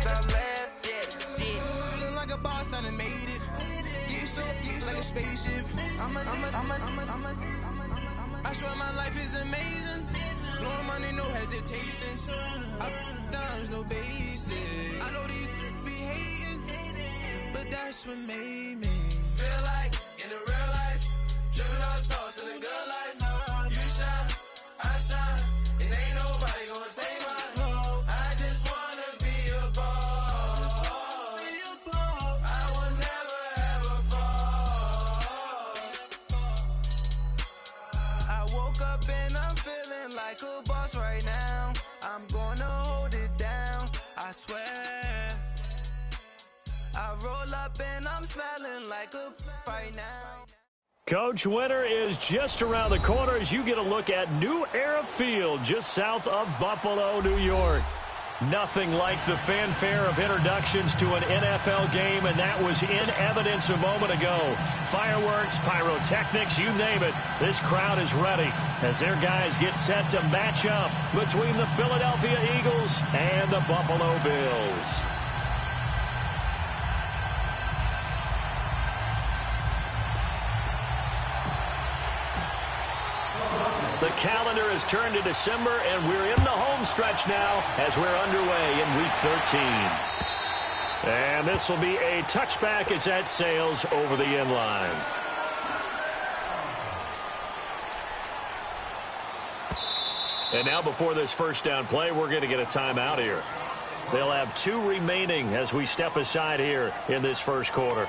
Top left, yeah. Feeling like a boss, I done made it. Get so like a spaceship. I swear my life is amazing. Blowing money, no hesitation. There's no basic. I know these be hating, but that's what made me feel like in the real life. Dripping on sauce in the good life. You shine, I shine, and ain't nobody gonna take my home. I just wanna be a boss. I will never ever fall. I woke up and I'm feeling like a boss right now. I'm gonna hold it down, I swear. I roll up and I'm smelling like a right now. Coach, winter is just around the corner as you get a look at New Era Field just south of Buffalo, New York. Nothing like the fanfare of introductions to an NFL game, and that was in evidence a moment ago. Fireworks, pyrotechnics, you name it. This crowd is ready as their guys get set to match up between the Philadelphia Eagles and the Buffalo Bills. The calendar has turned to December, and we're in the home stretch now as we're underway in Week 13. And this will be a touchback as that sails over the end line. And now before this first down play, we're going to get a timeout here. They'll have 2 remaining as we step aside here in this first quarter.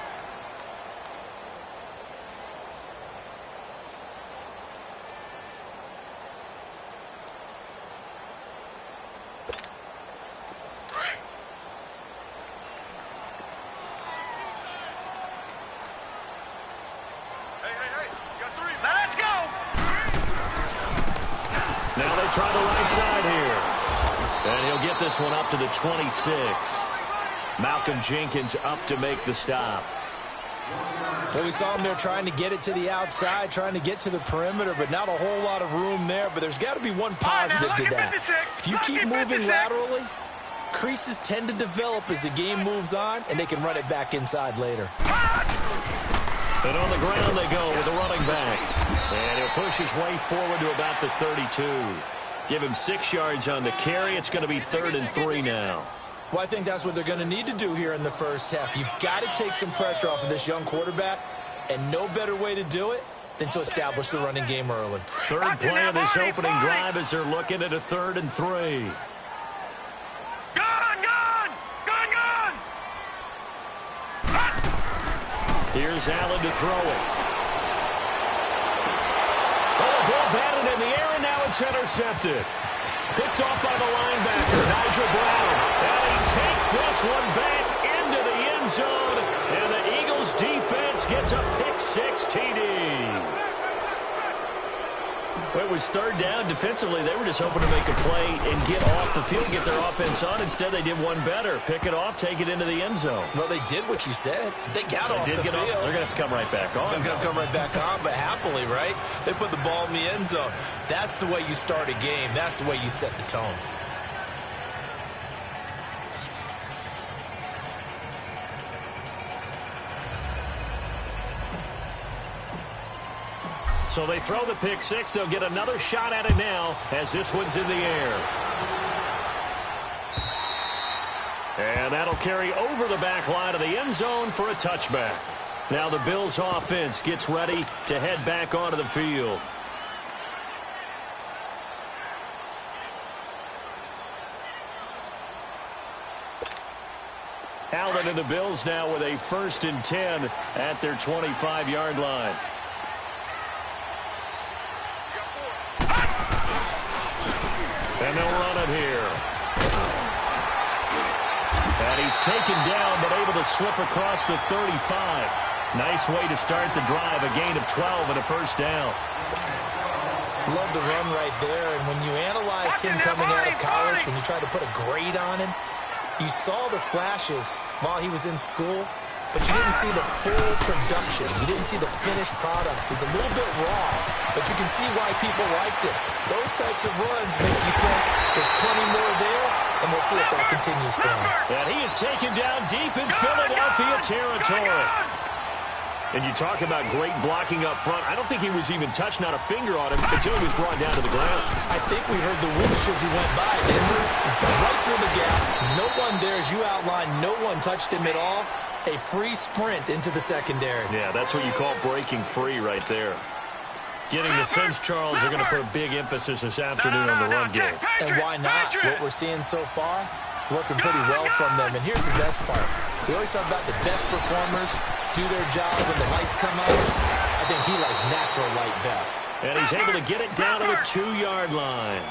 Try the right side here. And he'll get this one up to the 26. Malcolm Jenkins up to make the stop. Well, we saw him there trying to get it to the outside, trying to get to the perimeter, but not a whole lot of room there. But there's got to be one positive to that. If you keep moving laterally, creases tend to develop as the game moves on, and they can run it back inside later. And on the ground they go with the running back. And he'll push his way forward to about the 32. Give him 6 yards on the carry. It's going to be 3rd and 3 now. Well, I think that's what they're going to need to do here in the first half. You've got to take some pressure off of this young quarterback, and no better way to do it than to establish the running game early. Third play of this opening drive as they're looking at a 3rd and 3. Gone! Here's Allen to throw it. Oh, the ball batted in the air, and now it's intercepted. Picked off by the linebacker, Nigel Brown. And he takes this one back into the end zone. And the Eagles defense gets a pick-6 TD. It was 3rd down. Defensively, they were just hoping to make a play and get off the field, get their offense on. Instead, they did one better. Pick it off, take it into the end zone. Well, they did what you said. They got off the field. They're going to have to come right back on. They're going to come right back on, but happily, right? They put the ball in the end zone. That's the way you start a game. That's the way you set the tone. So they throw the pick-6. They'll get another shot at it now as this one's in the air. And that'll carry over the back line of the end zone for a touchback. Now the Bills offense gets ready to head back onto the field. Allen and the Bills now with a 1st and 10 at their 25-yard line. And they'll run it here. And he's taken down, but able to slip across the 35. Nice way to start the drive, a gain of 12 and a 1st down. Love the run right there. And when you analyzed him coming out of college, when you tried to put a grade on him, you saw the flashes while he was in school, but you didn't see the full production. You didn't see the finished product. He's a little bit raw, but you can see why people liked it. Those types of runs make you think there's plenty more there, and we'll see if that continues for him. And he is taken down deep in Philadelphia territory. And you talk about great blocking up front. I don't think he was even touched, not a finger on him, until he was brought down to the ground. I think we heard the whoosh as he went by, didn't we? Right through the gap. No one there, as you outlined. No one touched him at all. A free sprint into the secondary. Yeah, that's what you call breaking free right there. Getting the sense, Charles, they're going to put a big emphasis this afternoon on the run game. And why not? What we're seeing so far, working pretty well from them. And here's the best part. We always talk about the best performers do their job when the lights come out. I think he likes natural light best. And he's able to get it down to the 2-yard line.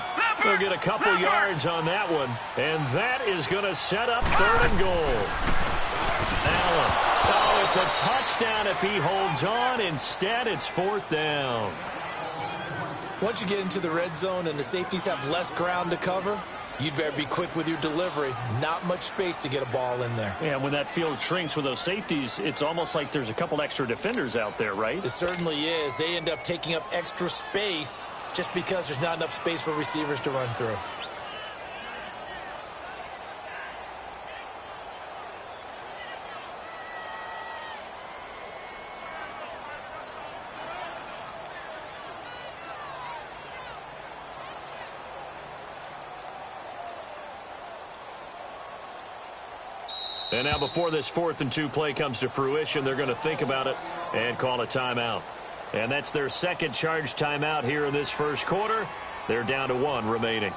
They'll get a couple yards on that one. And that is going to set up 3rd and goal. Allen. Oh, it's a touchdown if he holds on. Instead, it's 4th down. Once you get into the red zone and the safeties have less ground to cover, you'd better be quick with your delivery. Not much space to get a ball in there. Yeah, when that field shrinks with those safeties, it's almost like there's a couple extra defenders out there, right? It certainly is. They end up taking up extra space just because there's not enough space for receivers to run through. And now before this 4th and 2 play comes to fruition, they're going to think about it and call a timeout. And that's their second charge timeout here in this first quarter. They're down to 1 remaining.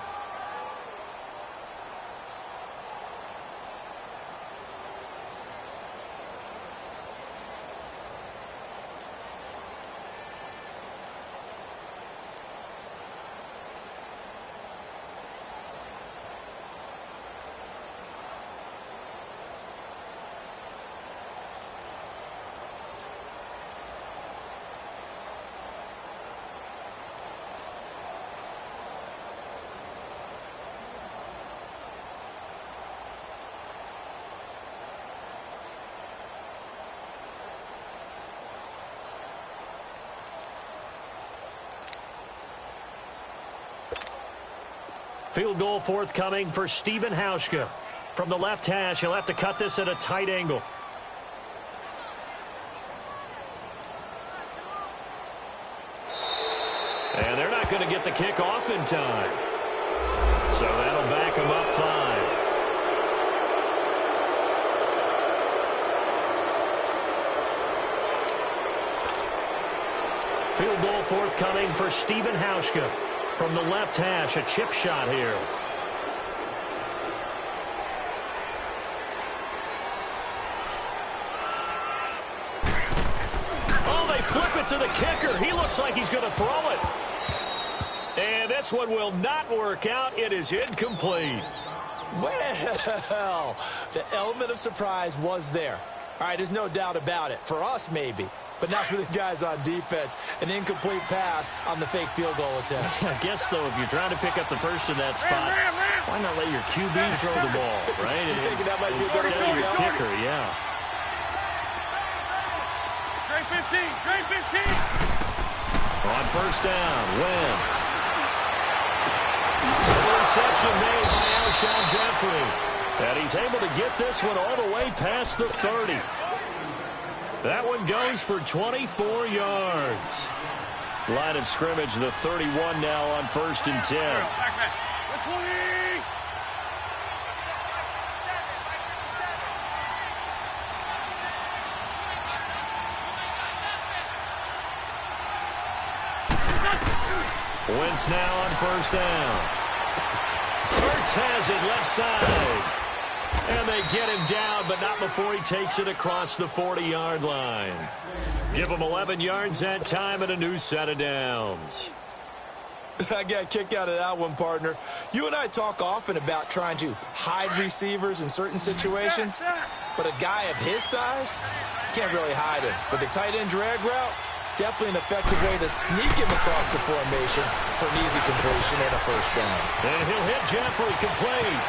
Field goal forthcoming for Stephen Hauschka. From the left hash, he'll have to cut this at a tight angle. And they're not going to get the kick off in time. So that'll back him up 5. Field goal forthcoming for Stephen Hauschka. From the left hash, a chip shot here. Oh, they flip it to the kicker. He looks like he's going to throw it. And this one will not work out. It is incomplete. Well, the element of surprise was there. All right, there's no doubt about it. For us, maybe. But not for the guys on defense. An incomplete pass on the fake field goal attempt. I guess, though, if you're trying to pick up the first in that spot, why not let your QB throw the ball, right? You think that might be a better instead of your kicker, yeah. Trey 15, Trey 15. On first down, Wentz. Interception made by Alshon Jeffrey. And he's able to get this one all the way past the 30. That one goes for 24 yards. Line of scrimmage, the 31 now on 1st and 10. Wentz now on first down. Hurts has it left side. And they get him down, but not before he takes it across the 40-yard line. Give him 11 yards that time and a new set of downs. I got a kick out of that one, partner. You and I talk often about trying to hide receivers in certain situations, but a guy of his size can't really hide him. But the tight end drag route, definitely an effective way to sneak him across the formation for an easy completion and a first down. And he'll hit Jeffrey, complete.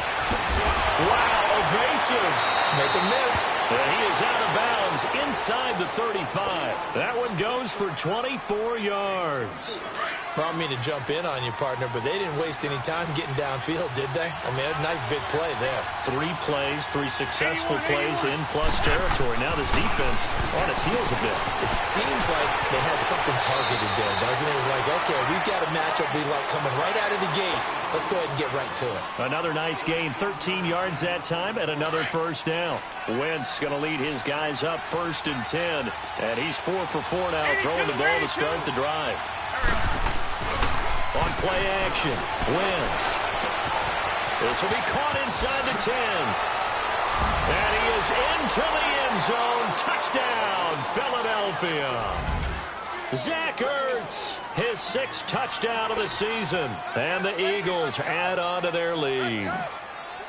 Wow, evasive. Make him miss. And he is out of bounds inside the 35. That one goes for 24 yards. Well, I don't mean to jump in on you, partner, but they didn't waste any time getting downfield, did they? I mean, a nice big play there. 3 plays, 3 successful plays in plus territory. Now this defense on its heels a bit. It seems like they had something targeted there, doesn't it? It's like, okay, we've got a matchup we like coming right out of the gate. Let's go ahead and get right to it. Another nice gain, 13 yards that time, and another first down. Wentz going to lead his guys up 1st and 10, and he's 4 for 4 now, throwing the ball to start the drive. On play action, Wentz. This will be caught inside the 10. And he is into the end zone. Touchdown, Philadelphia. Zach Ertz, his 6th touchdown of the season. And the Eagles add on to their lead.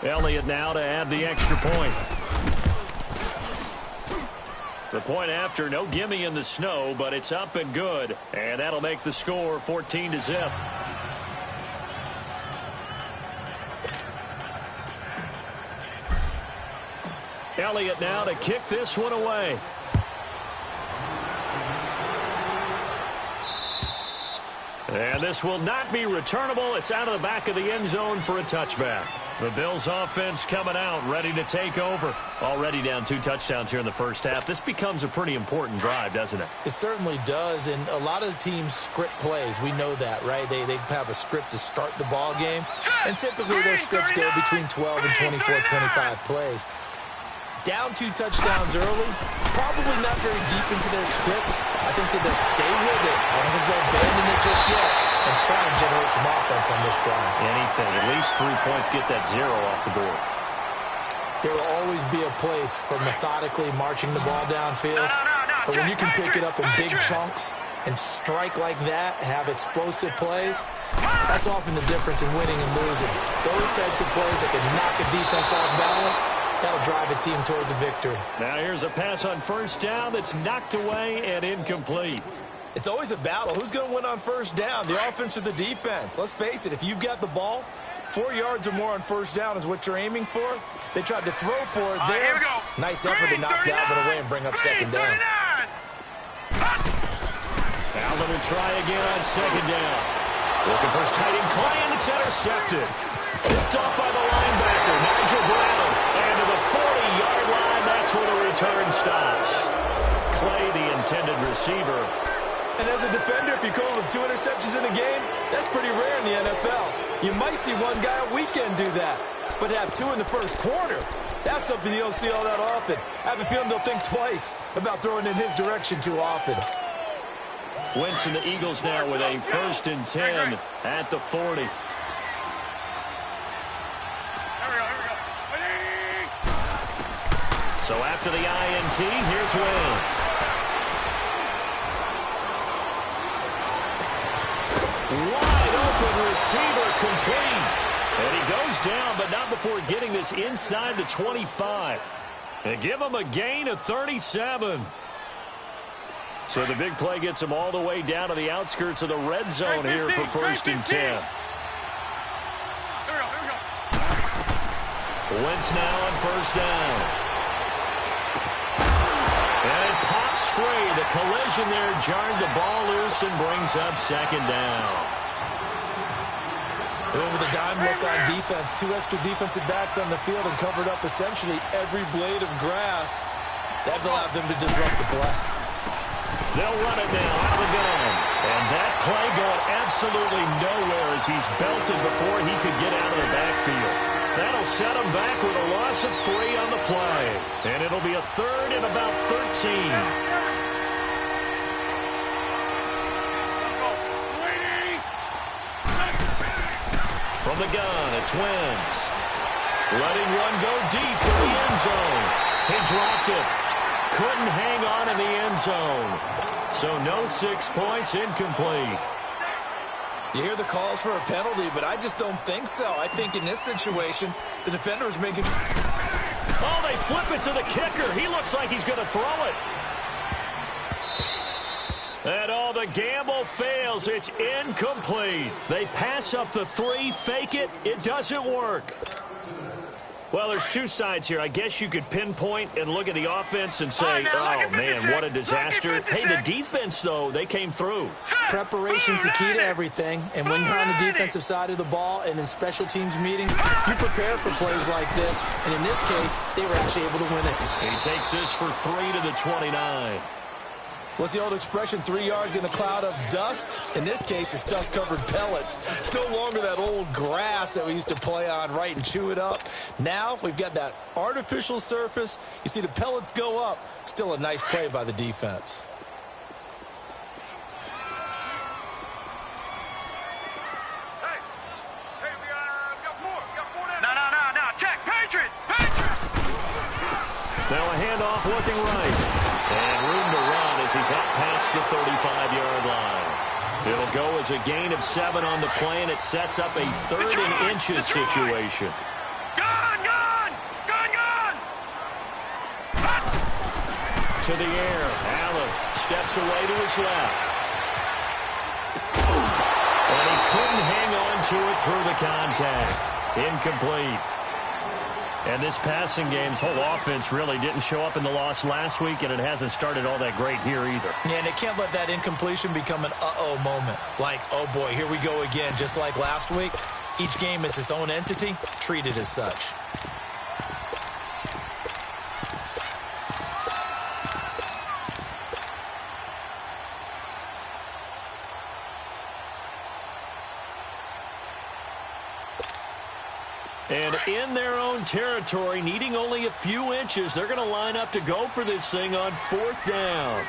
Elliott now to add the extra point. The point after, no gimme in the snow, but it's up and good. And that'll make the score 14-0. Elliott now to kick this one away. And this will not be returnable. It's out of the back of the end zone for a touchback. The Bills offense coming out, ready to take over. Already down 2 touchdowns here in the first half. This becomes a pretty important drive, doesn't it? It certainly does, and a lot of the teams script plays. We know that, right? They have a script to start the ball game, and typically those scripts go between 12 and 24, 25 plays. Down 2 touchdowns early, probably not very deep into their script. I think that they'll stay with it. I don't think they'll abandon it just yet and try and generate some offense on this drive. Anything, at least 3 points, get that 0 off the board. There will always be a place for methodically marching the ball downfield, but when you can pick it up in big chunks and strike like that, have explosive plays, that's often the difference in winning and losing. Those types of plays that can knock a defense off balance, that'll drive a team towards a victory. Now here's a pass on first down that's knocked away and incomplete. It's always a battle. Who's going to win on first down, the offense or the defense? Let's face it, if you've got the ball, 4 yards or more on first down is what you're aiming for. They tried to throw for it there. Here we go. Nice effort to knock Dalvin away and bring up second down. Dalvin will try again on second down. Looking for his tight end Clay, and it's intercepted. Picked off by the linebacker, Nigel Brown. And to the 40-yard line, that's where the return stops. Clay, the intended receiver. And as a defender, if you come with 2 interceptions in a game, that's pretty rare in the NFL. You might see one guy a weekend do that, but have 2 in the first quarter, that's something you don't see all that often. I have a feeling they'll think twice about throwing in his direction too often. Wentz and the Eagles now with a 1st and 10 at the 40. So after the INT, here's Wentz. Wide open receiver complete. And he goes down, but not before getting this inside the 25. And give him a gain of 37. So the big play gets him all the way down to the outskirts of the red zone here for 1st and 10. Wentz now on first down. And it pops free. The collision there jarred the ball loose and brings up second down. With a dime look on defense, 2 extra defensive backs on the field and covered up essentially every blade of grass. That allowed them to disrupt the play. They'll run it now out of the gun. And that play going absolutely nowhere as he's belted before he could get out of the backfield. That'll set him back with a loss of 3 on the play. And it'll be a 3rd and about 13. From the gun, it's Wentz. Letting one go deep in the end zone. He dropped it. Couldn't hang on in the end zone. So no 6 points, incomplete. You hear the calls for a penalty, but I just don't think so. I think in this situation, the defender is making... Oh, they flip it to the kicker. He looks like he's going to throw it. And all the gamble fails. It's incomplete. They pass up the 3, fake it. It doesn't work. Well, there's two sides here. I guess you could pinpoint and look at the offense and say, oh, man, what a disaster. Hey, the defense, though, they came through. Preparation's the key to everything. And when you're on the defensive side of the ball and in special teams meetings, you prepare for plays like this. And in this case, they were actually able to win it. He takes this for 3 to the 29. What's the old expression, 3 yards in a cloud of dust? In this case, it's dust-covered pellets. It's no longer that old grass that we used to play on, right, and chew it up. Now we've got that artificial surface. You see the pellets go up. Still a nice play by the defense. Hey, we got four down. No, check, Patriot. Now a handoff looking right. And room to run as he's out past the 35-yard line. It'll go as a gain of 7 on the play, and it sets up a 3rd and inches situation. Gone! To the air. Allen steps away to his left. And he couldn't hang on to it through the contact. Incomplete. And this passing game's whole offense really didn't show up in the loss last week, and it hasn't started all that great here either. Yeah, and they can't let that incompletion become an uh-oh moment. Like, oh boy, here we go again, just like last week. Each game is its own entity, treated as such. And in their own territory, needing only a few inches, they're going to line up to go for this thing on 4th down. All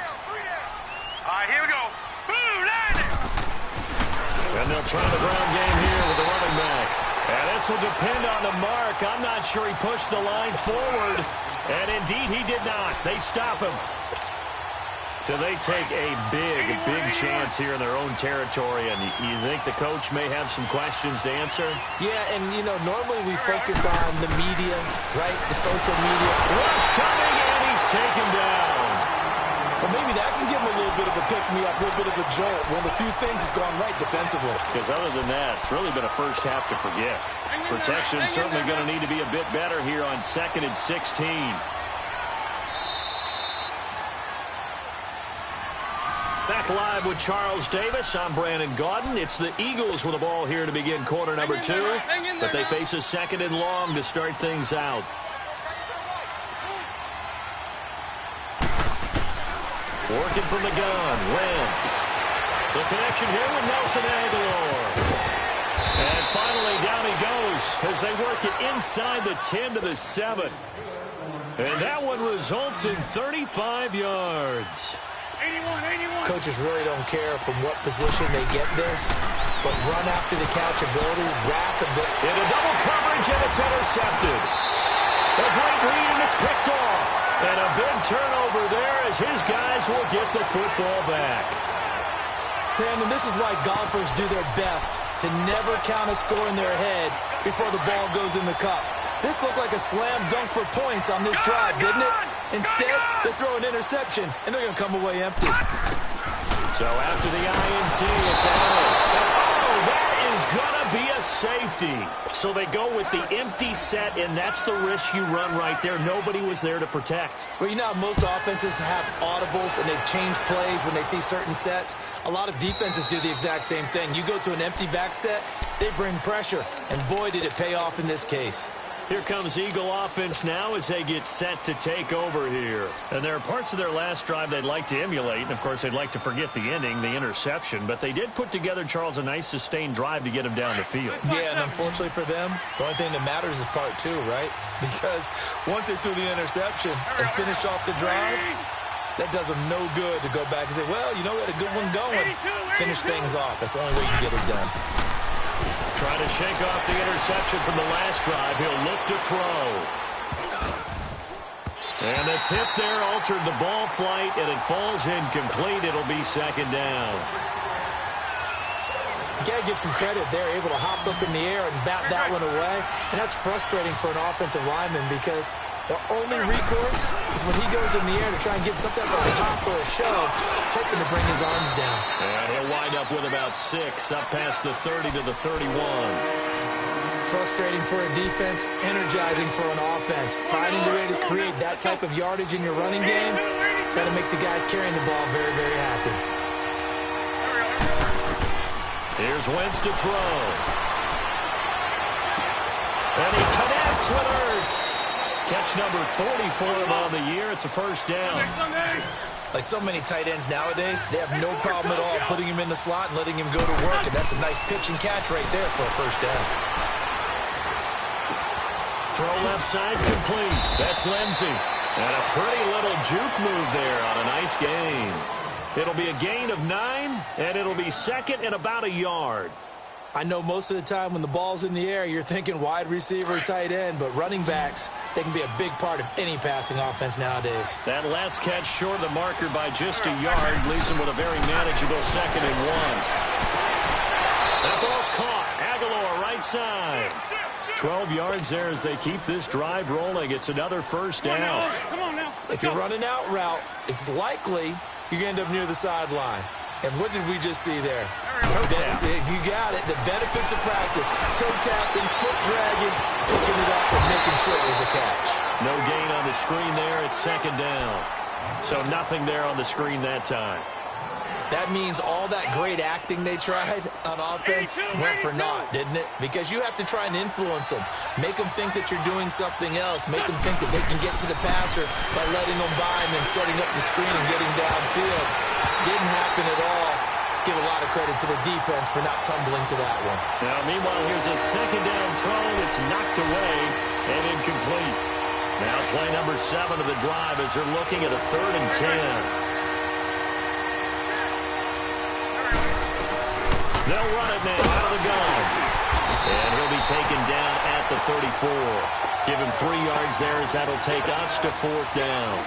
right, here we go. Boom, landed. And they'll try the ground game here with the running back. And this will depend on the mark. I'm not sure he pushed the line forward. And indeed, he did not. They stop him. So they take a big chance here in their own territory. And you think the coach may have some questions to answer? Yeah, and, you know, normally we focus on the media, right, the social media. Rush coming, and he's taken down. Well, maybe that can give him a little bit of a pick-me-up, a little bit of a jolt. One of the few things has gone right defensively. Because other than that, it's really been a first half to forget. Protection's certainly going to need to be a bit better here on 2nd and 16. Back live with Charles Davis. I'm Brandon Gaudin. It's the Eagles with the ball here to begin quarter number 2. But they face a 2nd and long to start things out. Working from the gun, Wentz. The connection here with Nelson Aguilar. And finally down he goes as they work it inside the 10 to the 7. And that one results in 35 yards. 81. Coaches really don't care from what position they get this, but run after the catch ability, rack a bit. Into double coverage, and it's intercepted. A great read, and it's picked off. And a big turnover there as his guys will get the football back. Brandon, this is why golfers do their best to never count a score in their head before the ball goes in the cup. This looked like a slam dunk for points on this drive, didn't it? Instead, they throw an interception, and they're going to come away empty. So after the INT, it's Allen. Oh, that is going to be a safety. So they go with the empty set, and that's the risk you run right there. Nobody was there to protect. Well, you know how most offenses have audibles, and they've changed plays when they see certain sets. A lot of defenses do the exact same thing. You go to an empty back set, they bring pressure, and boy, did it pay off in this case. Here comes Eagle offense now as they get set to take over here. And there are parts of their last drive they'd like to emulate. And, of course, they'd like to forget the ending, the interception. But they did put together, Charles, a nice sustained drive to get him down the field. Yeah, and unfortunately for them, the only thing that matters is part 2, right? Because once they threw the interception and finished off the drive, that does them no good to go back and say, well, you know, we had a good one going. Finish things off. That's the only way you can get it done. Trying to shake off the interception from the last drive. He'll look to throw. And the tip there altered the ball flight, and it falls incomplete. It'll be 2nd down. You got to give some credit. They're able to hop up in the air and bat that one away. And that's frustrating for an offensive lineman because the only recourse is when he goes in the air to try and get some type of a hop or a shove, hoping to bring his arms down. And he'll wind up with about 6, up past the 30 to the 31. Frustrating for a defense, energizing for an offense. Finding a way to create that type of yardage in your running game, that'll make the guys carrying the ball very, very happy. Here's Wentz to throw. And he connects with Ertz. Catch number 40 for him on the year. It's a first down. Like so many tight ends nowadays, they have no problem at all putting him in the slot and letting him go to work. And that's a nice pitch and catch right there for a first down. Throw left side complete. That's Lindsey. And a pretty little juke move there on a nice gain. It'll be a gain of 9, and it'll be second and about a yard. I know most of the time when the ball's in the air, you're thinking wide receiver, tight end, but running backs, they can be a big part of any passing offense nowadays. That last catch short of the marker by just a yard leaves him with a very manageable 2nd and 1. That ball's caught. Aguilar right side. 12 yards there as they keep this drive rolling. It's another first down. Come on now. If you're running out route, it's likely you're going to end up near the sideline. And what did we just see there? You got it. The benefits of practice. Toe tapping, foot dragging, picking it up and making sure it was a catch. No gain on the screen there. It's 2nd down. So nothing there on the screen that time. That means all that great acting they tried on offense went for naught, didn't it? Because you have to try and influence them. Make them think that you're doing something else. Make them think that they can get to the passer by letting them by and then setting up the screen and getting downfield. Didn't happen at all. Give a lot of credit to the defense for not tumbling to that one. Now, meanwhile, here's a 2nd down throw. It's knocked away and incomplete. Now play number 7 of the drive as they're looking at a 3rd and 10. They'll run it now out of the gun. And he'll be taken down at the 34. Give him 3 yards there as that'll take us to 4th down.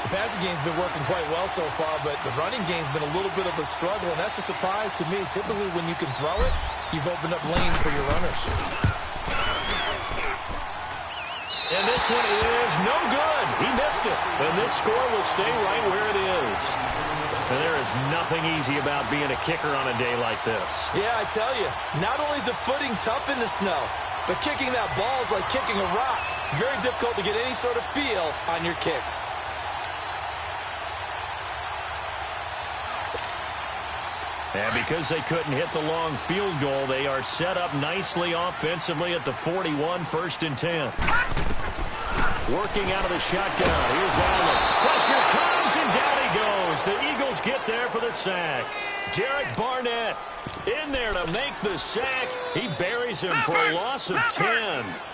The passing game's been working quite well so far, but the running game's been a little bit of a struggle, and that's a surprise to me. Typically, when you can throw it, you've opened up lanes for your runners. And this one is no good. He missed it. And this score will stay right where it is. And there is nothing easy about being a kicker on a day like this. Yeah, I tell you, not only is the footing tough in the snow, but kicking that ball is like kicking a rock. Very difficult to get any sort of feel on your kicks. And because they couldn't hit the long field goal, they are set up nicely offensively at the 41, 1st and 10. Working out of the shotgun. Here's Allen. Pressure comes, and down he goes. The Eagles get there for the sack. Derek Barnett in there to make the sack. He buries him for a loss of 10.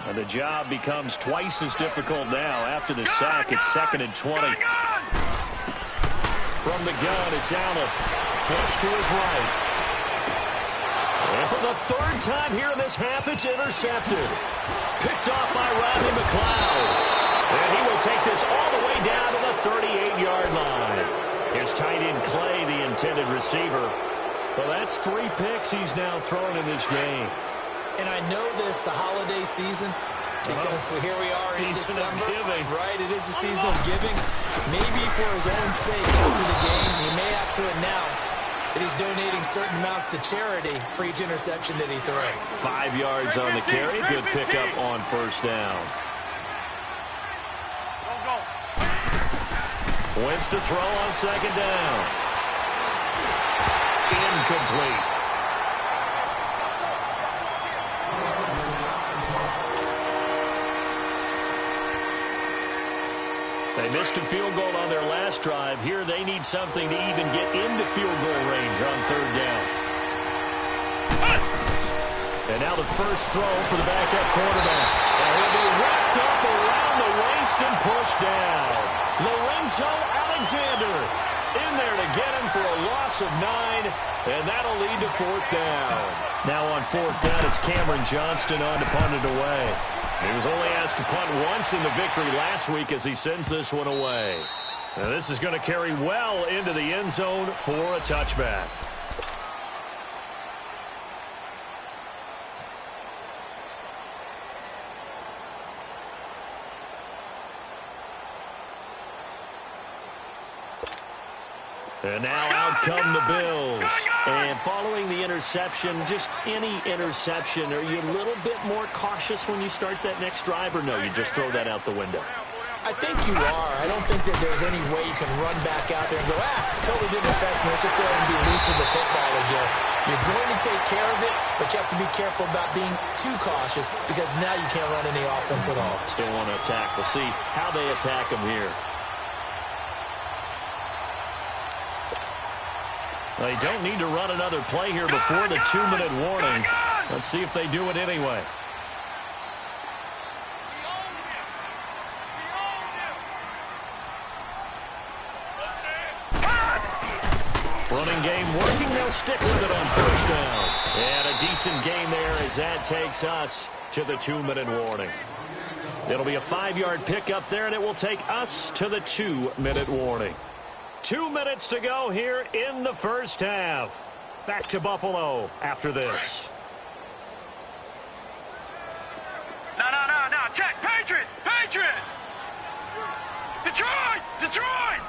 And the job becomes twice as difficult now. After the sack, it's 2nd and 20. From the gun, it's Allen. Flush to his right. And for the 3rd time here in this half, it's intercepted. Picked off by Rodney McLeod. And he will take this all the way down to the 38-yard line. Here's tight end Clay, the intended receiver. Well, that's 3 picks he's now thrown in this game. And I know this, the holiday season, because here we are in December. Right, it is the season of giving. Maybe for his own sake after the game, he may have to announce that he's donating certain amounts to charity for each interception that he threw. 5 yards on the carry. Good pickup on 1st down. Wentz to throw on 2nd down. Incomplete. They missed a field goal on their last drive. Here they need something to even get into field goal range on 3rd down. And now the first throw for the backup quarterback. And he'll be wrapped up around the waist and pushed down. Lorenzo Alexander in there to get him for a loss of 9, and that'll lead to 4th down. Now on 4th down, it's Cameron Johnston on to punt it away. He was only asked to punt once in the victory last week as he sends this one away. Now this is going to carry well into the end zone for a touchback. And now out come the Bills. And following the interception, just any interception, are you a little bit more cautious when you start that next drive, or no, you just throw that out the window? I think you are. I don't think that there's any way you can run back out there and go, totally didn't affect me. Let's just go ahead and be loose with the football again. You're going to take care of it, but you have to be careful about being too cautious because now you can't run any offense at all. Still want to attack. We'll see how they attack them here. They don't need to run another play here before the 2-minute warning. Let's see if they do it anyway. Running game working. They'll stick with it on first down. And a decent game there as that takes us to the 2-minute warning. It'll be a 5-yard pickup there, and it will take us to the 2-minute warning. 2 minutes to go here in the first half. Back to Buffalo after this. No. Check. Patriot. Detroit.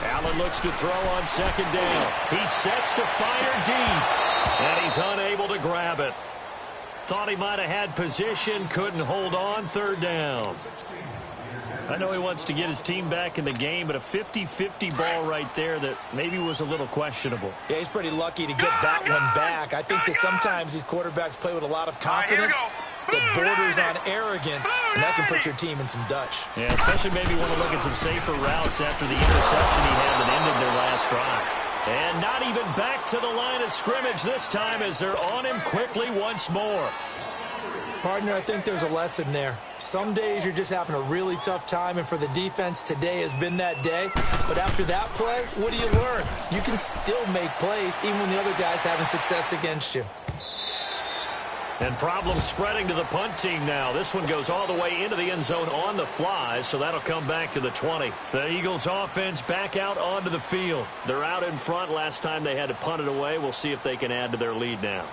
Allen looks to throw on second down. He sets to fire deep, and he's unable to grab it. Thought he might have had position, couldn't hold on, third down. I know he wants to get his team back in the game, but a 50-50 ball right there that maybe was a little questionable. Yeah, he's pretty lucky to get that one back. I think that sometimes these quarterbacks play with a lot of confidence that borders on arrogance, and that can put your team in some Dutch. Yeah, especially maybe want to look at some safer routes after the interception he had that ended their last drive. And not even back to the line of scrimmage this time as they're on him quickly once more. Partner, I think there's a lesson there. Some days you're just having a really tough time, and for the defense, today has been that day. But after that play, what do you learn? You can still make plays even when the other guy's having success against you. And problems spreading to the punt team now. This one goes all the way into the end zone on the fly, so that'll come back to the 20. The Eagles offense back out onto the field. They're out in front. Last time they had to punt it away. We'll see if they can add to their lead now.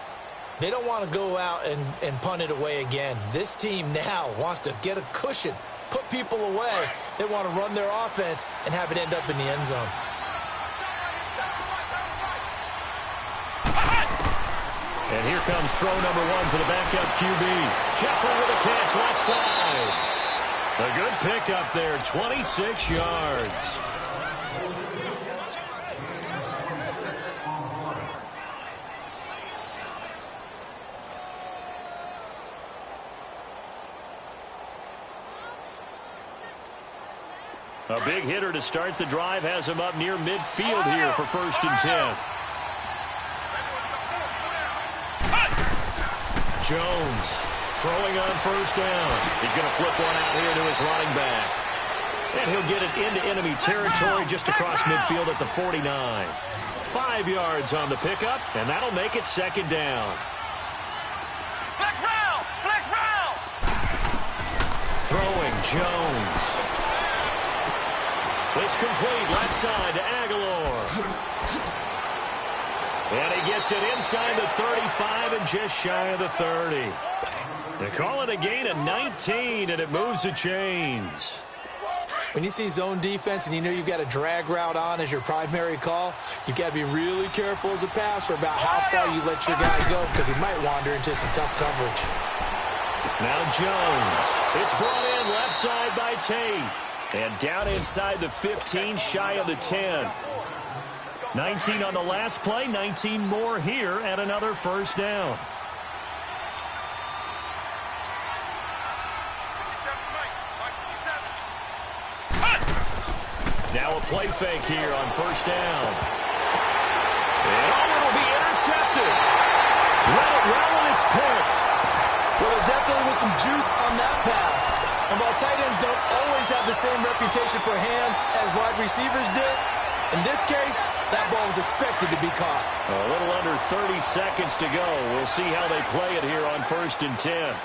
They don't want to go out and punt it away again. This team now wants to get a cushion, put people away. They want to run their offense and have it end up in the end zone. And here comes throw number one for the backup QB. Jeffrey with a catch left side. A good pickup there, 26 yards. A big hitter to start the drive has him up near midfield here for 1st and 10. Jones throwing on first down. He's going to flip one out here to his running back. And he'll get it into enemy territory just across midfield at the 49. 5 yards on the pickup, and that'll make it 2nd down. Flex route! Throwing Jones. It's complete left side to Aguilar. And he gets it inside the 35 and just shy of the 30. They call it a gain of 19, and it moves the chains. When you see zone defense and you know you've got a drag route on as your primary call, you've got to be really careful as a passer about how far you let your guy go because he might wander into some tough coverage. Now Jones. It's brought in left side by Tate. And down inside the 15, shy of the 10. 19 on the last play, 19 more here at another 1st down. Now a play fake here on 1st down. And it'll be intercepted. Let it roll and it's picked. Well, there definitely was some juice on that pass. And while tight ends don't always have the same reputation for hands as wide receivers did, in this case, that ball was expected to be caught. A little under 30 seconds to go. We'll see how they play it here on 1st and 10.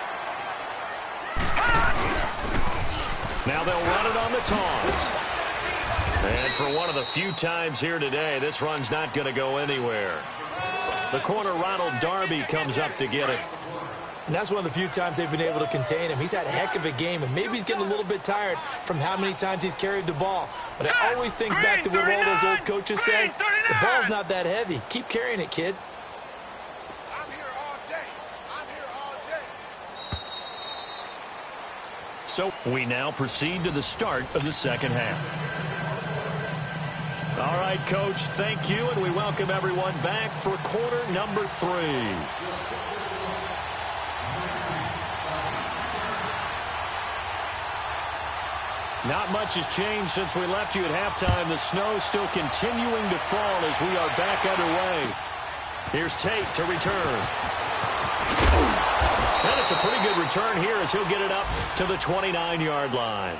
Now they'll run it on the toss. And for one of the few times here today, this run's not going to go anywhere. The corner, Ronald Darby, comes up to get it. And that's one of the few times they've been able to contain him. He's had a heck of a game, and maybe he's getting a little bit tired from how many times he's carried the ball. But I always think back to what all those old coaches say. The ball's not that heavy. Keep carrying it, kid. I'm here all day. I'm here all day. So we now proceed to the start of the second half. All right, Coach, thank you, and we welcome everyone back for quarter number 3. Not much has changed since we left you at halftime. The snow still continuing to fall as we are back underway. Here's Tate to return. And it's a pretty good return here as he'll get it up to the 29-yard line.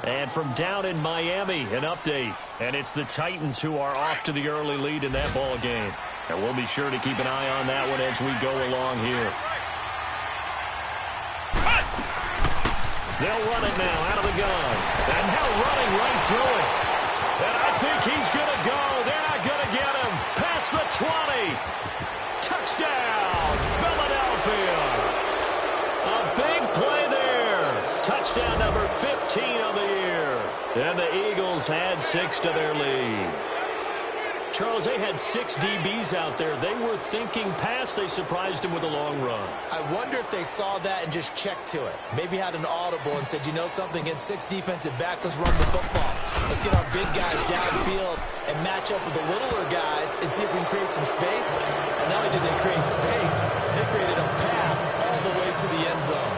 And from down in Miami, an update. And it's the Titans who are off to the early lead in that ball game. And we'll be sure to keep an eye on that one as we go along here. They'll run it now out of the gun. And now running right through it. And I think he's going to go. They're not going to get him. Past the 20. Touchdown, Philadelphia. A big play there. Touchdown number 15 of the year. And the Eagles had 6 to their lead. Charles, they had 6 DBs out there. They were thinking pass. They surprised him with a long run. I wonder if they saw that and just checked to it. Maybe had an audible and said, you know something, against 6 defensive backs, let's run the football. Let's get our big guys downfield and match up with the littler guys and see if we can create some space. And not only did they create space, they created a path all the way to the end zone.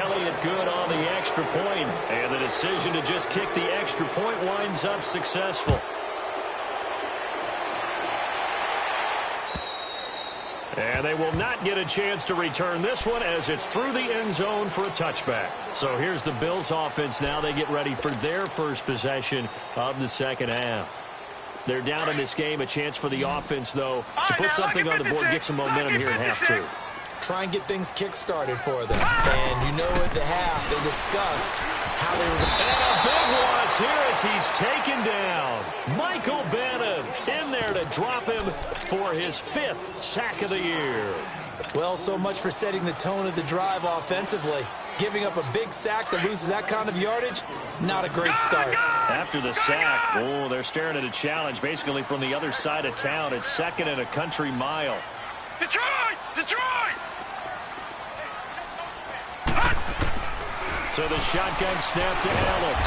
Elliott good on the extra point, and the decision to just kick the extra point winds up successful. And they will not get a chance to return this one as it's through the end zone for a touchback. So here's the Bills offense now. They get ready for their first possession of the second half. They're down in this game. A chance for the offense, though, to put something on the board, get some momentum here in half 2. Try and get things kick-started for them. And you know at the half, they discussed how they were going to... And a big loss here as he's taken down. Michael Bennett in there to drop him for his 5th sack of the year. Well, so much for setting the tone of the drive offensively. Giving up a big sack that loses that kind of yardage, not a great start. After the sack, oh, they're staring at a challenge basically from the other side of town. It's 2nd and a country mile. Detroit! Detroit! So the shotgun snap to Allen.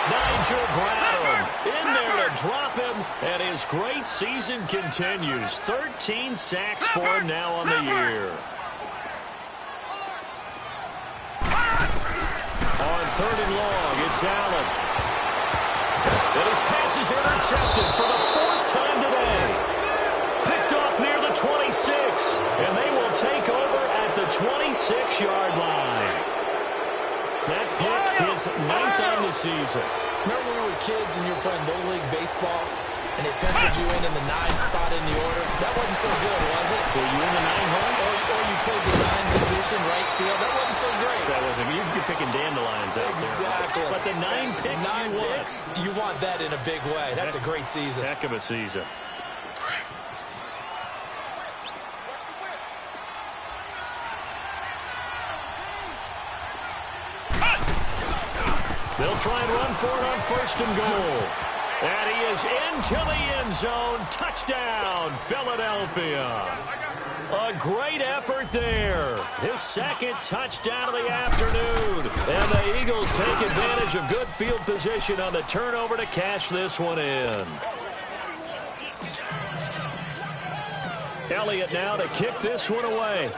Nigel Bradham in there to drop him, and his great season continues. 13 sacks for him now on the year. On 3rd and long, it's Allen. And his pass is intercepted for the 4th time today. Picked off near the 26, and they will take over at the 26-yard line. That pick is 9th on the season. Remember when we were kids and you were playing Little League Baseball and they penciled you in the 9 spot in the order? That wasn't so good, was it? Were you in the 9 hole? Or you played the 9 position, right field? That wasn't so great. That wasn't. You're picking dandelions out exactly. there. But the 9 picks 9 picks, you want that in a big way. That's a great season. Heck of a season. They'll try and run for it on 1st and goal. And he is into the end zone. Touchdown, Philadelphia. A great effort there. His 2nd touchdown of the afternoon. And the Eagles take advantage of good field position on the turnover to cash this one in. Elliott now to kick this one away.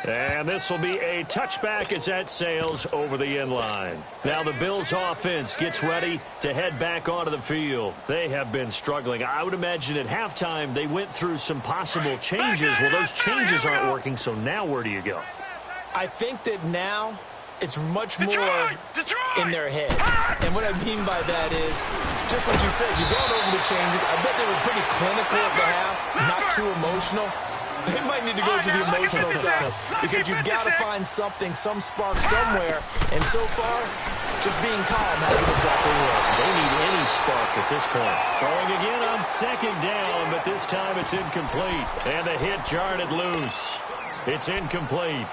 And this will be a touchback as that sails over the end line. Now the Bills offense gets ready to head back onto the field. They have been struggling. I would imagine at halftime they went through some possible changes. Well, those changes aren't working, so now where do you go? I think that now it's much more in their head. And what I mean by that is, just what you said, you've gone over the changes. I bet they were pretty clinical at the half, not too emotional. They might need to go to the emotional side because you've got to find something, some spark somewhere. And so far, just being calm hasn't exactly worked. They need any spark at this point. Throwing again on second down, but this time it's incomplete. And the hit jarred it loose. It's incomplete.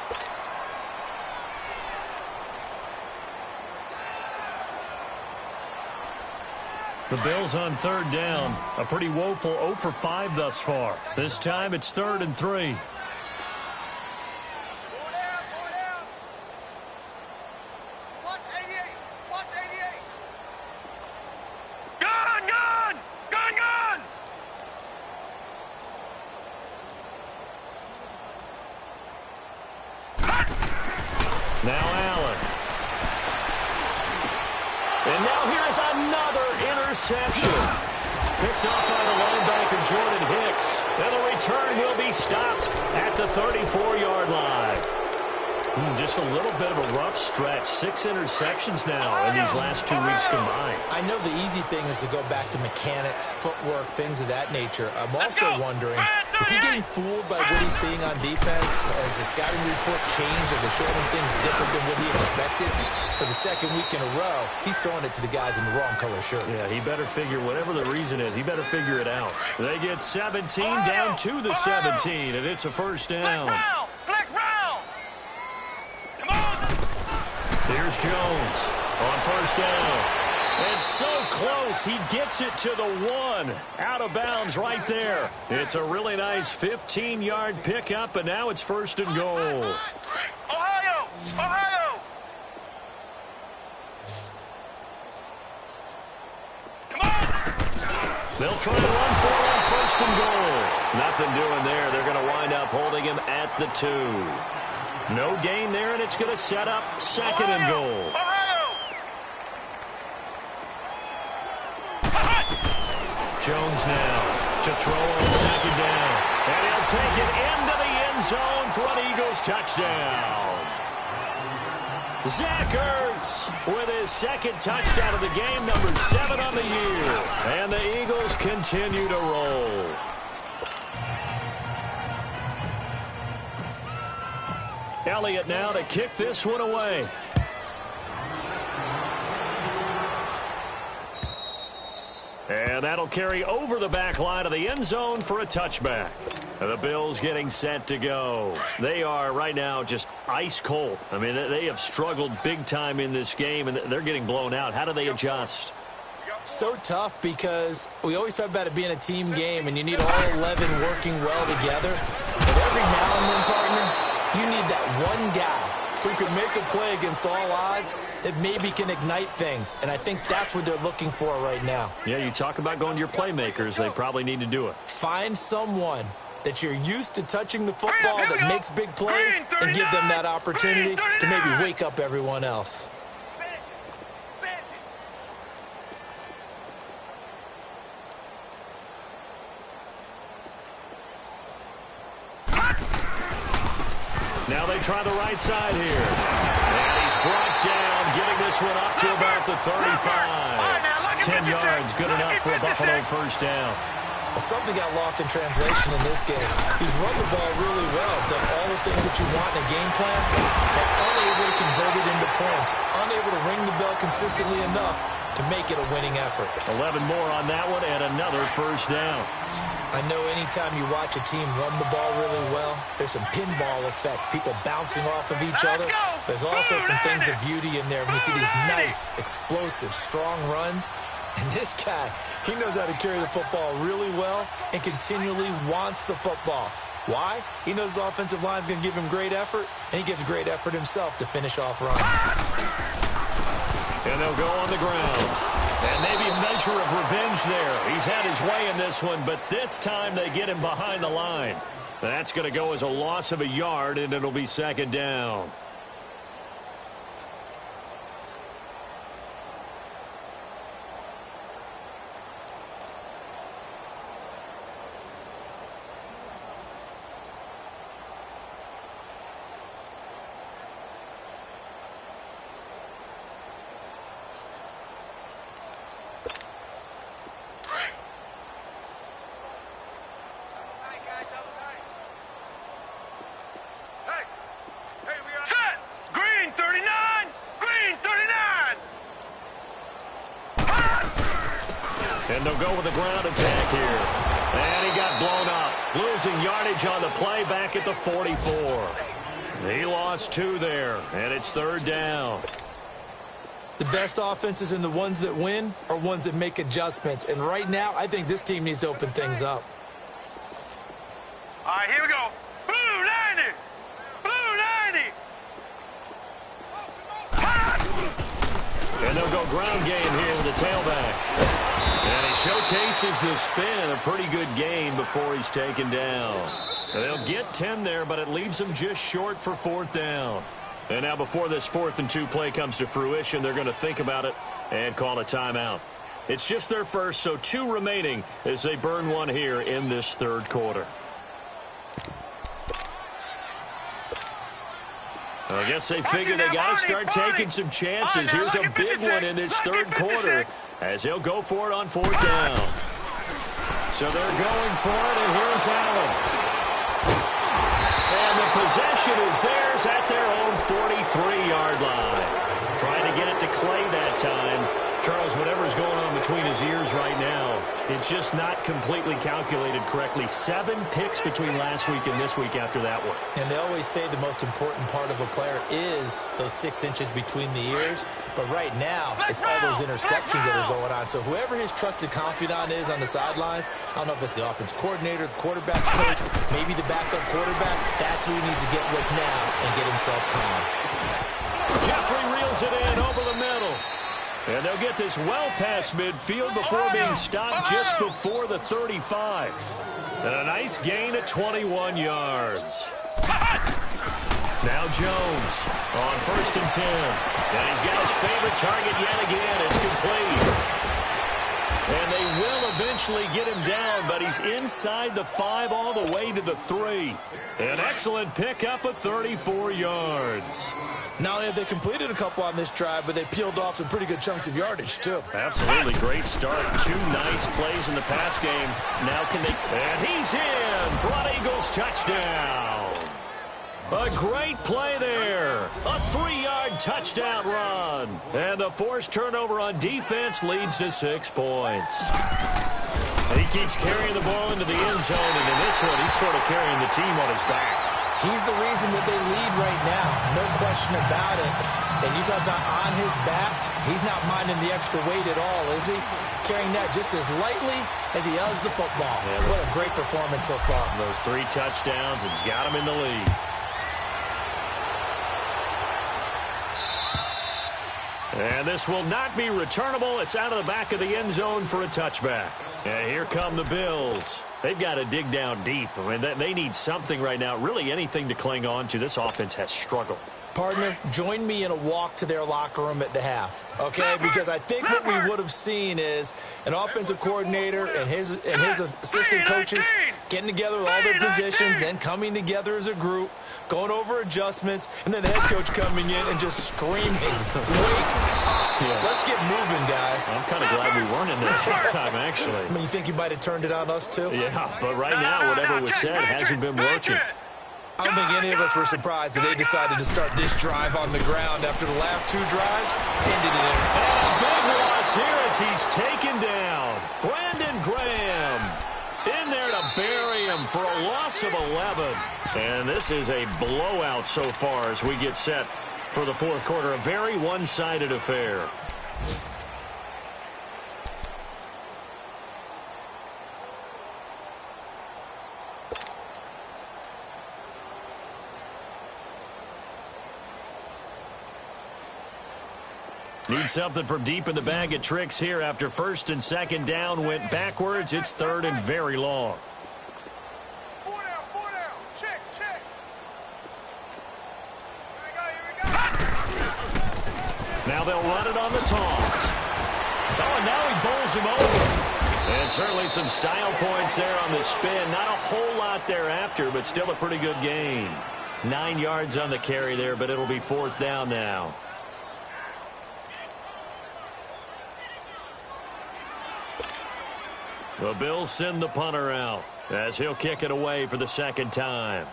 The Bills on third down. A pretty woeful 0 for 5 thus far. This time it's 3rd and 3. Now Allen. And now here's another interception. Picked up by the linebacker Jordan Hicks. And the return will be stopped at the 34-yard line. Just a little bit of a rough stretch. 6 interceptions now in these last 2 weeks combined. I know the easy thing is to go back to mechanics, footwork, things of that nature. I'm also wondering, is he getting fooled by what he's seeing on defense? Has the scouting report changed? Are they showing him things different than what he expected? For the second week in a row, he's throwing it to the guys in the wrong color shirts. Yeah, he better figure, whatever the reason is, he better figure it out. They get 17 down to the 17, and it's a first down. Here's Jones on first down. And so close, he gets it to the 1. Out of bounds right there. It's a really nice 15-yard pickup, and now it's 1st and goal. Ohio! Ohio! Come on! They'll try to run for it on 1st and goal. Nothing doing there. They're going to wind up holding him at the 2. No gain there, and it's going to set up 2nd and goal. Jones now to throw on 2nd down. And he'll take it into the end zone for an Eagles touchdown. Zach Ertz with his 2nd touchdown of the game, number 7 on the year. And the Eagles continue to roll. Elliott now to kick this one away. And that'll carry over the back line of the end zone for a touchback. And the Bills getting set to go. They are right now just ice cold. I mean, they have struggled big time in this game, and they're getting blown out. How do they adjust? So tough because we always talk about it being a team game, and you need all 11 working well together. But every now and then, partner, you need that one guy who can make a play against all odds that maybe can ignite things. And I think that's what they're looking for right now. Yeah, you talk about going to your playmakers. They probably need to do it. Find someone that you're used to touching the football that makes big plays and give them that opportunity to maybe wake up everyone else. Now they try the right side here. And he's brought down, getting this one up to about the 35. 10 yards, good enough for a Buffalo first down. Something got lost in translation in this game. He's run the ball really well, done all the things that you want in a game plan, but unable to convert it into points, unable to ring the bell consistently enough to make it a winning effort. 11 more on that one and another first down. I know anytime you watch a team run the ball really well, there's some pinball effect, people bouncing off of each other. There's also some things of beauty in there when you see these nice, explosive, strong runs. And this guy, he knows how to carry the football really well and continually wants the football. Why? He knows the offensive line's going to give him great effort, and he gives great effort himself to finish off runs. And they'll go on the ground. And maybe a measure of revenge there. He's had his way in this one, but this time they get him behind the line. That's going to go as a loss of a yard, and it'll be second down. And they'll go with the ground attack here. And he got blown up. Losing yardage on the play back at the 44. He lost 2 there, and it's 3rd down. The best offenses and the ones that win are ones that make adjustments. And right now, I think this team needs to open things up. All right, here we go. Blue 90. Blue 90. And they'll go ground game here with the tailback. And he showcases the spin. A pretty good gain before he's taken down. They'll get 10 there, but it leaves them just short for 4th down. And now before this 4th and 2 play comes to fruition, they're going to think about it and call a timeout. It's just their first, so 2 remaining as they burn 1 here in this 3rd quarter. I guess they figure they got to start taking some chances. Here's a big one in this 3rd quarter as he'll go for it on 4th down. So they're going for it, and here's Allen. And the possession is theirs at their own 43-yard line. Trying to get it to Clay that time. Charles, whatever's going on between his ears right now, it's just not completely calculated correctly. 7 picks between last week and this week after that one. And they always say the most important part of a player is those 6 inches between the ears. But right now, it's all those interceptions that are going on. So whoever his trusted confidant is on the sidelines, I don't know if it's the offense coordinator, the quarterback's coach, maybe the backup quarterback, that's who he needs to get with now and get himself calm. Jeffrey reels it in over the middle. And they'll get this well past midfield before being stopped just before the 35. And a nice gain at 21 yards. Now Jones on 1st and 10. And he's got his favorite target yet again. It's complete. And they will eventually get him down, but he's inside the 5 all the way to the 3. An excellent pickup of 34 yards. Not only have they completed a couple on this drive, but they peeled off some pretty good chunks of yardage, too. Absolutely great start. 2 nice plays in the pass game. Now can they... And he's in for an Eagles touchdown. A great play there. A 3-yard touchdown run. And the forced turnover on defense leads to 6 points. He keeps carrying the ball into the end zone, and in this one, he's sort of carrying the team on his back. He's the reason that they lead right now, no question about it. And you talk about on his back, he's not minding the extra weight at all, is he? Carrying that just as lightly as he does the football. Yeah, what a great performance so far. Those 3 touchdowns, it's got him in the lead. And this will not be returnable. It's out of the back of the end zone for a touchback. And here come the Bills. They've got to dig down deep. I mean, they need something right now, really anything to cling on to. This offense has struggled. Partner, join me in a walk to their locker room at the half, okay? Because I think what we would have seen is an offensive coordinator and his assistant coaches getting together with all their positions, then coming together as a group, going over adjustments, and then the head coach coming in and just screaming, wake up. Yeah. Let's get moving, guys. I'm kind of glad we weren't in there this time, actually. I mean, you think you might have turned it on us, too? Yeah, but right now, whatever was said hasn't been working. I don't think any of us were surprised that they decided to start this drive on the ground after the last 2 drives. Ended it in. And a big loss here as he's taken down. Brandon Graham in there to bury him for a loss of 11. And this is a blowout so far as we get set for the 4th quarter. A very one-sided affair. Need something from deep in the bag of tricks here after 1st and 2nd down went backwards. It's 3rd and very long. 4 down. Check. Here we go. Now they'll run it on the toss. Oh, and now he bowls him over. And certainly some style points there on the spin. Not a whole lot thereafter, but still a pretty good gain. 9 yards on the carry there, but it'll be 4th down now. The Bills send the punter out as he'll kick it away for the 2nd time.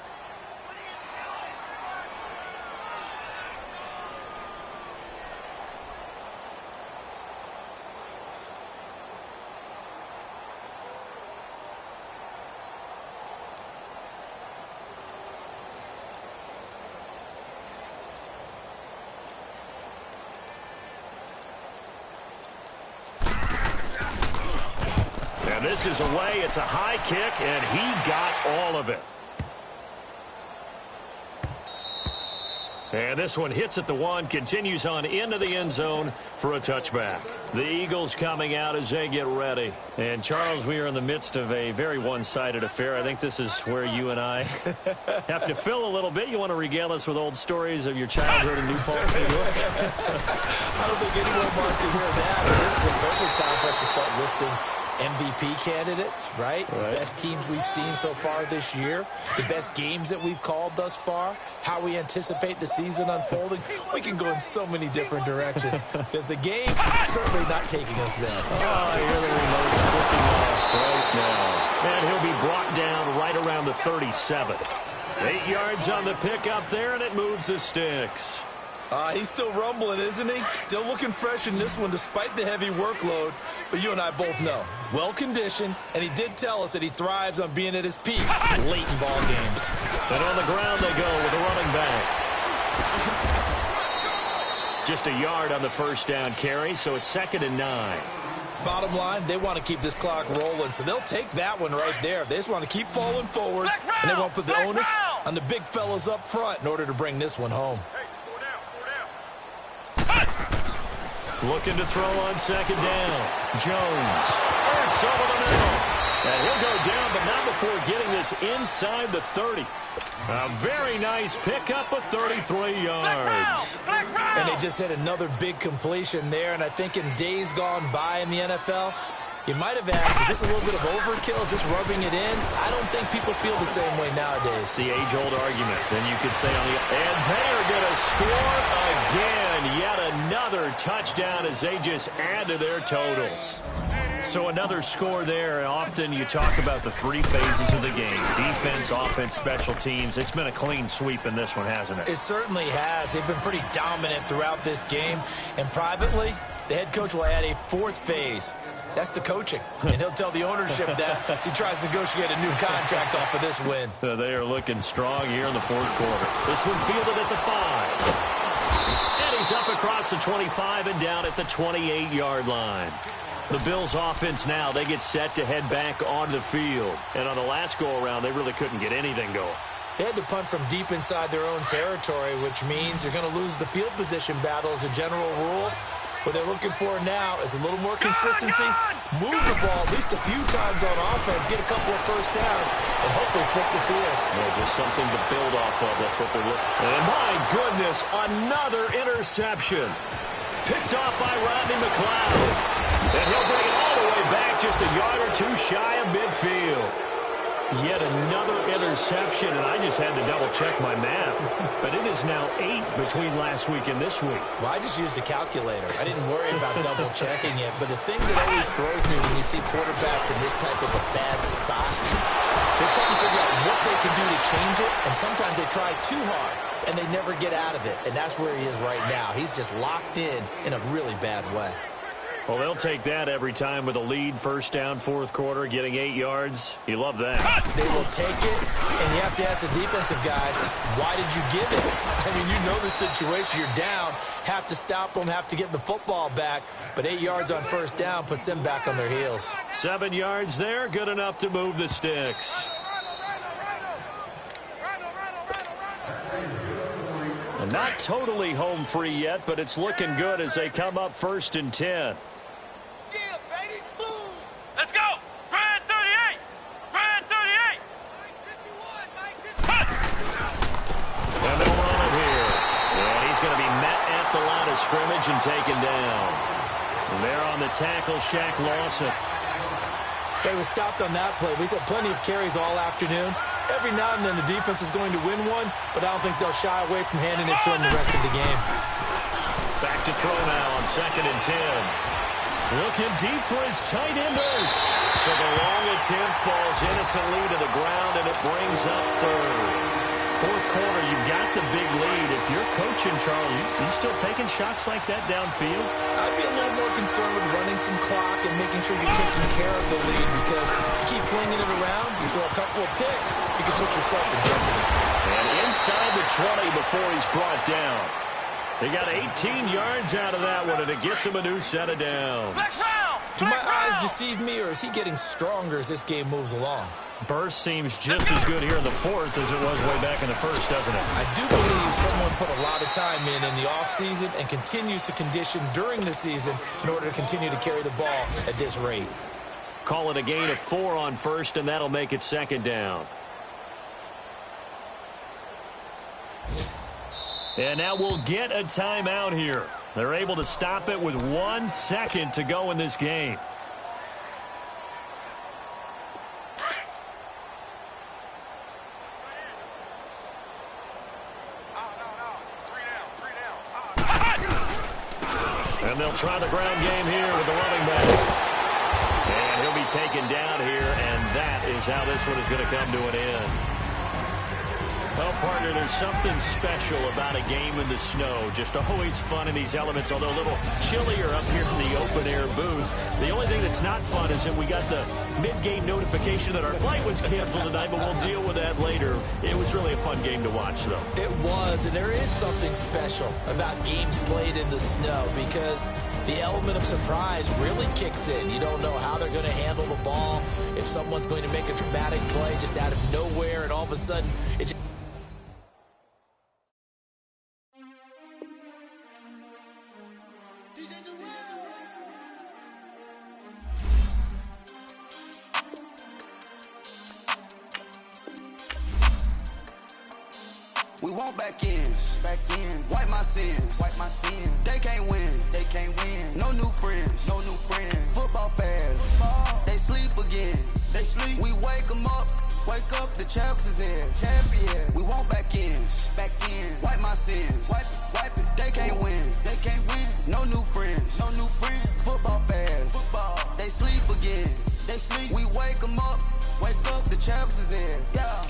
misses away. It's a high kick, and he got all of it. And this one hits at the one, continues on into the end zone for a touchback. The Eagles coming out as they get ready. And, Charles, we are in the midst of a very one-sided affair. I think this is where you and I have to fill a little bit. You want to regale us with old stories of your childhood in New Paltz, New York? I don't think anyone wants to hear that. This is a perfect time for us to start listing MVP candidates, right? The best teams we've seen so far this year, the best games that we've called thus far, how we anticipate the season unfolding. We can go in so many different directions because the game is certainly not taking us there. Oh, I hear the remote's flicking off right now. And he'll be brought down right around the 37. 8 yards on the pickup there, and it moves the sticks. He's still rumbling, isn't he? Still looking fresh in this one despite the heavy workload. But you and I both know, well-conditioned, and he did tell us that he thrives on being at his peak late in ball games. And on the ground they go with a running back. Just a yard on the first down carry, so it's 2nd and 9. Bottom line, they want to keep this clock rolling, so they'll take that one right there. They just want to keep falling forward, and they won't put the onus on the big fellas up front in order to bring this one home. Looking to throw on 2nd down. Jones. Hurts over the middle. And he'll go down, but not before getting this inside the 30. A very nice pickup of 33 yards. And they just hit another big completion there, and I think in days gone by in the NFL, you might have asked, is this a little bit of overkill? Is this rubbing it in? I don't think people feel the same way nowadays. The age-old argument. Then you could say on the... And they are going to score again. Yet another touchdown as they just add to their totals. So another score there. And often you talk about the 3 phases of the game. Defense, offense, special teams. It's been a clean sweep in this one, hasn't it? It certainly has. They've been pretty dominant throughout this game. And privately, the head coach will add a 4th phase. That's the coaching, and he'll tell the ownership that as he tries to negotiate a new contract off of this win. They are looking strong here in the 4th quarter. This one fielded at the 5. And he's up across the 25 and down at the 28-yard line. The Bills' offense now, they get set to head back on the field. And on the last go-around, they really couldn't get anything going. They had to punt from deep inside their own territory, which means you're going to lose the field position battle as a general rule. What they're looking for now is a little more consistency, move the ball at least a few times on offense, get a couple of first downs, and hopefully flip the field. Yeah, just something to build off of. That's what they're looking for. And my goodness, another interception. Picked off by Rodney McLeod. And he'll bring it all the way back just a yard or 2 shy of midfield. Yet another interception, and I just had to double-check my math. But it is now 8 between last week and this week. Well, I just used a calculator. I didn't worry about double-checking it. But the thing that always throws me when you see quarterbacks in this type of a bad spot, they're trying to figure out what they can do to change it, and sometimes they try too hard, and they never get out of it. And that's where he is right now. He's just locked in a really bad way. Well, they'll take that every time with a lead, 1st down, 4th quarter, getting 8 yards. You love that. They will take it, and you have to ask the defensive guys, why did you give it? I mean, you know the situation. You're down, have to stop them, have to get the football back, but 8 yards on 1st down puts them back on their heels. 7 yards there, good enough to move the sticks. And not totally home free yet, but it's looking good as they come up 1st and 10. Let's go! Grand 38! Grand 38! And they'll run it here. And he's going to be met at the line of scrimmage and taken down. And there on the tackle, Shaq Lawson. They were stopped on that play. We've had plenty of carries all afternoon. Every now and then the defense is going to win one, but I don't think they'll shy away from handing it to him the rest of the game. Back to throw now on 2nd and 10. Looking deep for his tight end Ertz. So the long attempt falls innocently to the ground, and it brings up 3rd. 4th quarter, you've got the big lead. If you're coaching, Charlie, you still taking shots like that downfield? I'd be a little more concerned with running some clock and making sure you're taking care of the lead, because you keep flinging it around, you throw a couple of picks, you can put yourself in jeopardy. And inside the 20 before he's brought down. They got 18 yards out of that one, and it gets him a new set of downs. Do my eyes deceive me, or is he getting stronger as this game moves along? Burst seems just as good here in the fourth as it was way back in the first, doesn't it? I do believe someone put a lot of time in the offseason and continues to condition during the season in order to continue to carry the ball at this rate. Call it a gain of 4 on first, and that'll make it second down. And now we'll get a timeout here. They're able to stop it with 1 second to go in this game. And they'll try the ground game here with the running back. And he'll be taken down here, and that is how this one is going to come to an end. Well, partner, there's something special about a game in the snow. Just always fun in these elements, although a little chillier up here in the open-air booth. The only thing that's not fun is that we got the mid-game notification that our flight was canceled tonight, but we'll deal with that later. It was really a fun game to watch, though. It was, and there is something special about games played in the snow because the element of surprise really kicks in. You don't know how they're going to handle the ball, if someone's going to make a dramatic play just out of nowhere, and all of a sudden it just... We want back ends. Wipe my sins. They can't win. No new friends. Football fans. They sleep again. We wake them up. Wake up, the champs is in. We want back ends. Wipe my sins. Wipe it. They can't win. No new friends. Football fans. They sleep again. We wake them up. Wake up, the champs is in. Yeah.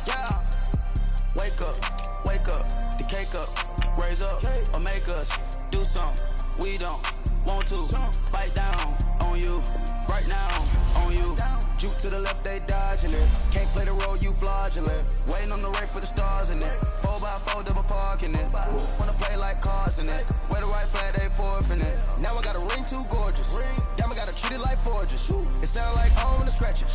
Wake up, the cake up, raise up, or make us do something we don't want to. Bite down on you, right now on you. Juke to the left, they dodging it. Can't play the role, you fraudulent. Waiting on the race for the stars in it. 4x4 double parking it. Wanna play like cars in it. Wear the right flag, they forfeit it. Now I got a ring too gorgeous. Damn, I gotta treat it like forges. It sound like I'm gonna scratch it.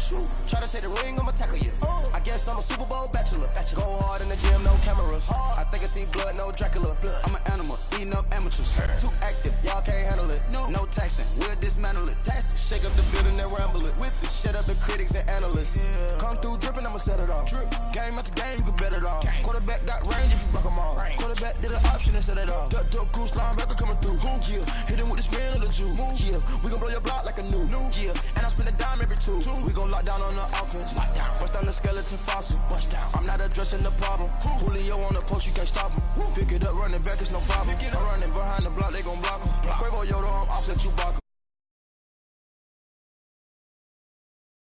Try to take the ring, I'ma tackle you. I guess I'm a Super Bowl bachelor. Go hard in the gym, no cameras. I think I see blood, no Dracula. I'm an animal, eating up amateurs. Too active, y'all can't handle it. No taxing, we'll dismantle it. Shake up the building and ramble it. Whip it, shut up the critics and analysts. Come through dripping, I'ma set it off. Game after game, you can bet it off. Quarterback got range if you buck them all. Quarterback did an option and set it off. Duck goose linebacker coming through. Yeah, hit him with the spin of the Jew. Yeah, we gon' blow your block like a new. Yeah, and I spin a dime every two. We gon' lock down on the offense. Bust down the skeleton fossil. I'm not addressing the problem. Julio on the post, you can't stop him. Pick it up, running back, it's no problem. I'm running behind the block, they gon' block him. Quavo Yoda, I'm offset Chewbacca.